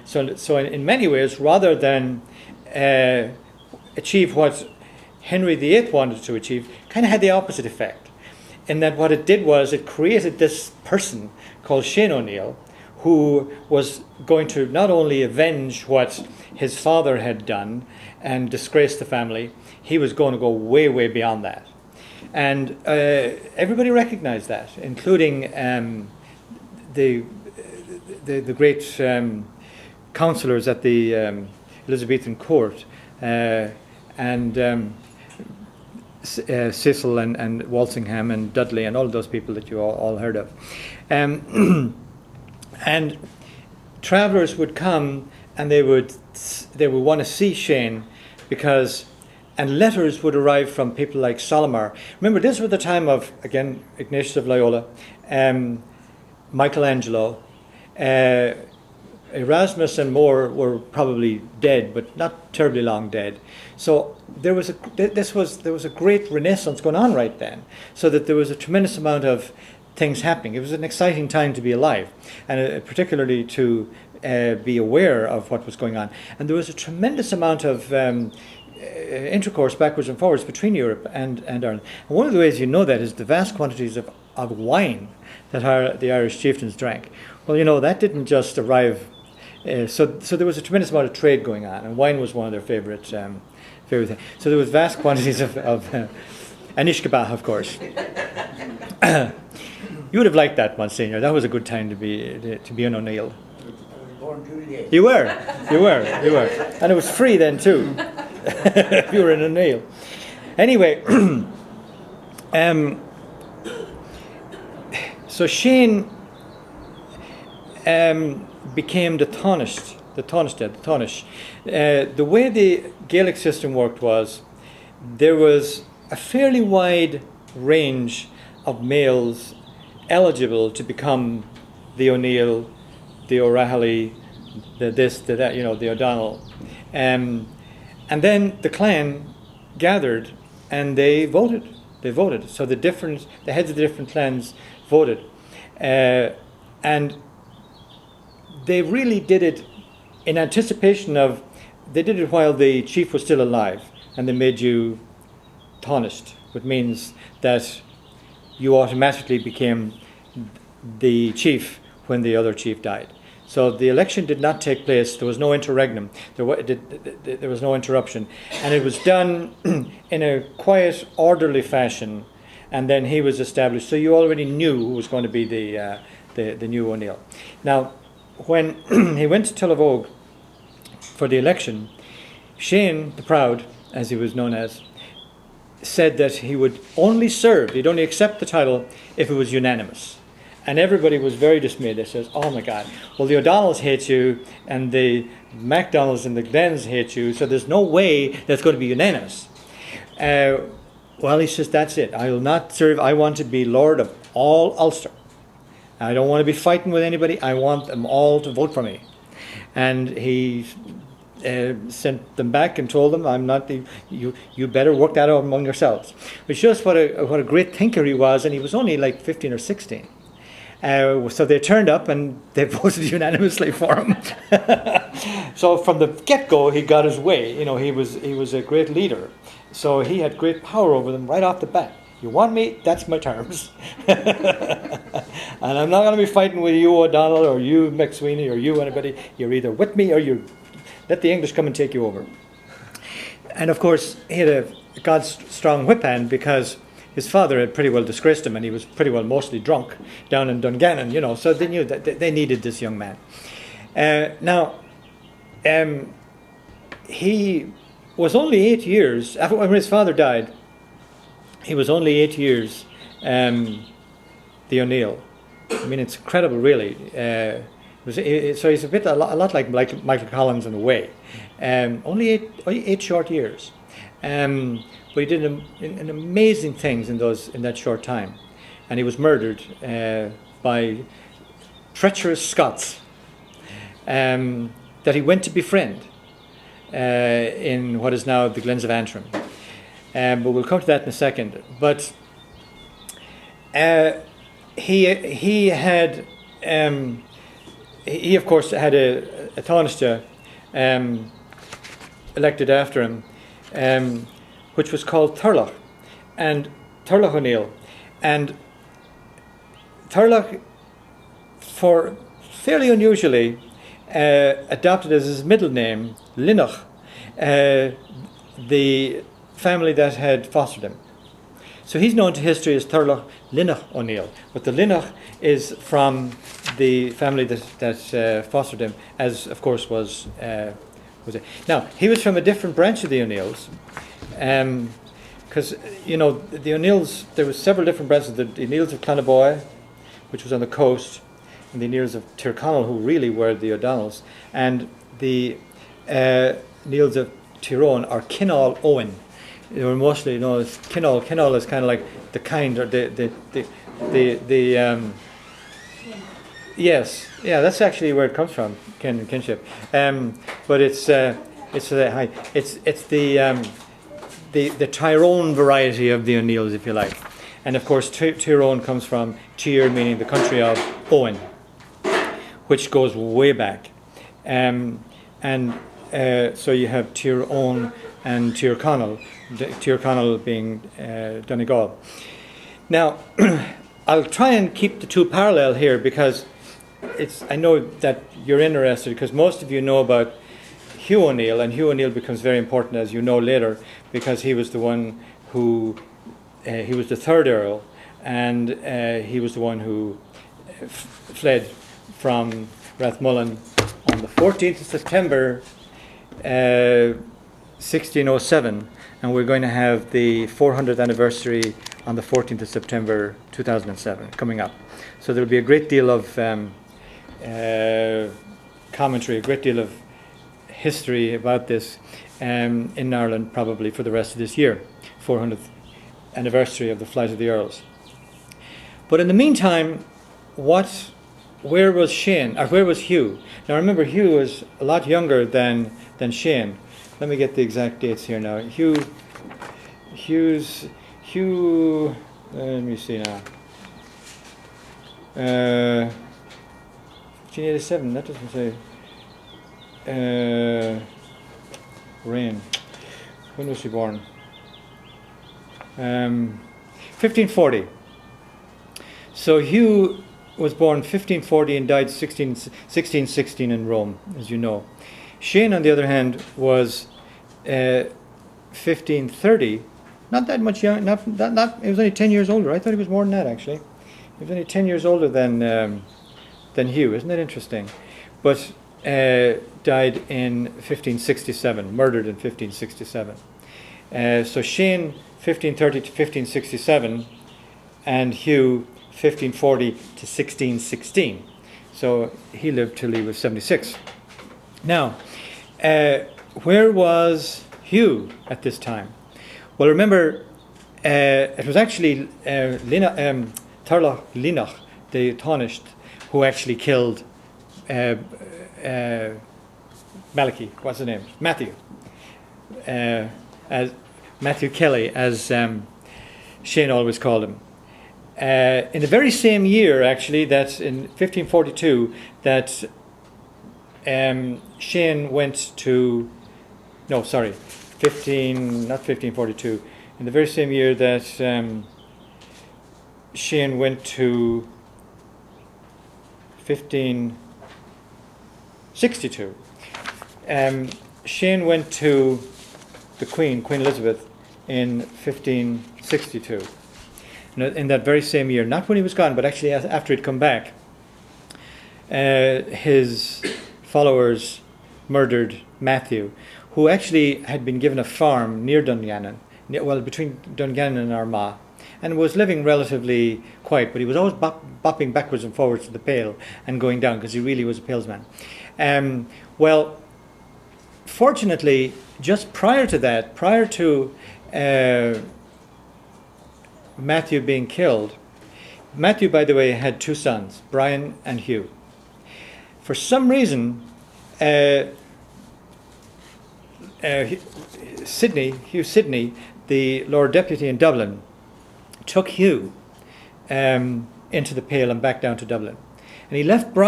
So in many ways, rather than achieve what Henry VIII wanted to achieve, kind of had the opposite effect. In that what it did was it created this person called Shane O'Neill, who was going to not only avenge what his father had done and disgrace the family, he was going to go way, way beyond that. And everybody recognized that, including the great councillors at the Elizabethan court, and Cecil and Walsingham and Dudley and all those people that you all heard of. And travellers would come and they would want to see Shane because, and letters would arrive from people like Solomar. Remember, this was the time of, again, Ignatius of Loyola, Michelangelo, Erasmus and more were probably dead, but not terribly long dead. So there was a great renaissance going on right then, so that there was a tremendous amount of things happening. It was an exciting time to be alive, and particularly to be aware of what was going on. And there was a tremendous amount of intercourse backwards and forwards between Europe and Ireland. And one of the ways you know that is the vast quantities of wine that the Irish chieftains drank. Well, that didn't just arrive. So there was a tremendous amount of trade going on, and wine was one of their favorite things. So there was vast quantities of and Ishkabah, of course. You would have liked that, Monsignor. That was a good time to be an O'Neill. You were, and it was free then too. If you were an O'Neill. Anyway, so Shane became the Taoiseach. The way the Gaelic system worked was there was a fairly wide range of males eligible to become the O'Neill, the O'Rahilly, the this, the that, the O'Donnell. And then the clan gathered and they voted. So the heads of the different clans voted. And they really did it in anticipation of, they did it while the chief was still alive, and they made you Taoiseach, which means that you automatically became the chief when the other chief died. So the election did not take place. There was no interregnum. There was no interruption. And it was done in a quiet, orderly fashion, and then he was established. So you already knew who was going to be the new O'Neill. Now, when he went to Tullavog for the election, Shane the Proud, as he was known as, said that he would only serve, he'd only accept the title if it was unanimous. And everybody was very dismayed. They says, oh my God, well, the O'Donnells hate you and the MacDonalds and the Glens hate you, so there's no way that's going to be unanimous. Well, he says, that's it. I will not serve. I want to be Lord of all Ulster. I don't want to be fighting with anybody. I want them all to vote for me. And he sent them back and told them, I'm not you better work that out among yourselves. Which shows what a great thinker he was, and he was only like 15 or 16. So they turned up and they voted unanimously for him. So from the get-go, he got his way. He was a great leader. So he had great power over them right off the bat. You want me? That's my terms. And I'm not going to be fighting with you, O'Donnell, or you, McSweeney, or you, anybody. You're either with me or you let the English come and take you over. And of course, he had a God's strong whip hand because his father had pretty well disgraced him, and he was pretty well mostly drunk down in Dungannon, so they knew that they needed this young man. Now, he was only 8 years, after when his father died, he was only 8 years the O'Neill. I mean, it's incredible, really. So he's a lot like Michael Collins in a way. Only eight short years. But he did an amazing things in that short time. And he was murdered by treacherous Scots that he went to befriend in what is now the Glens of Antrim. But we'll come to that in a second. But he of course had a a Taoiseach elected after him, which was called Turlough, and Turlough O'Neill. And Turlough, for fairly unusually, adopted as his middle name Linach, the family that had fostered him. So he's known to history as Turlough Linach O'Neill, but the Linach is from the family that fostered him, as of course was it. Now he was from a different branch of the O'Neills, because the O'Neills, there were several different branches. The O'Neills of Clannaboy, which was on the coast, and the O'Neills of Tyrconnell, who really were the O'Donnells, and the O'Neills of Tyrone or Kinall Owen. They were mostly known as Kinall. Kinall is kind of like the kind, or the yes, yeah, that's actually where it comes from, kinship. But it's the Tyrone variety of the O'Neills, if you like. And of course, Tyrone comes from Tyr, meaning the country of Owen, which goes way back. So you have Tyrone and Tyrconnell, Tyrconnell being Donegal. Now, I'll try and keep the two parallel here, because I know that you're interested, because most of you know about Hugh O'Neill, and Hugh O'Neill becomes very important, as you know later, because he was the one who, he was the third Earl, and he was the one who fled from Rathmullen on the 14th of September 1607, and we're going to have the 400th anniversary on the 14th of September 2007 coming up. So there'll be a great deal of commentary, a great deal of history about this in Ireland, probably for the rest of this year, 400th anniversary of the flight of the Earls. But in the meantime, where was Shane, or where was Hugh? Now remember, Hugh was a lot younger than Shane. Let me get the exact dates here now. Hugh, let me see now. 1587, that doesn't say. Reign. When was she born? 1540. So Hugh was born 1540 and died 1616 in Rome, as you know. Shane, on the other hand, was 1530. Not that much young. Not. He was only 10 years older. I thought he was more than that, actually. He was only 10 years older than Hugh. Isn't that interesting? But died in 1567. Murdered in 1567. So Shane 1530 to 1567, and Hugh 1540 to 1616. So he lived till he was 76. Now, where was Hugh at this time? Well, remember, it was actually Turlough Linach, the Taoiseach, who actually killed Malachy. What's his name? Matthew. As Matthew Kelly, as Shane always called him. In the very same year, actually, that's in 1542, that Shane went to, not 1542, in the very same year that Shane went to 1562. Shane went to the Queen Elizabeth, in 1562. In that very same year, not when he was gone, but actually after he'd come back, his followers murdered Matthew, who actually had been given a farm near Dungannon, between Dungannon and Armagh, and was living relatively quiet, but he was always bopping backwards and forwards to the Pale and going down, because he really was a Palesman. Well, fortunately, just prior to that, prior to Matthew being killed, Matthew, by the way, had two sons, Brian and Hugh. For some reason, Hugh Sidney, the Lord Deputy in Dublin, took Hugh into the Pale and back down to Dublin. And he left Brian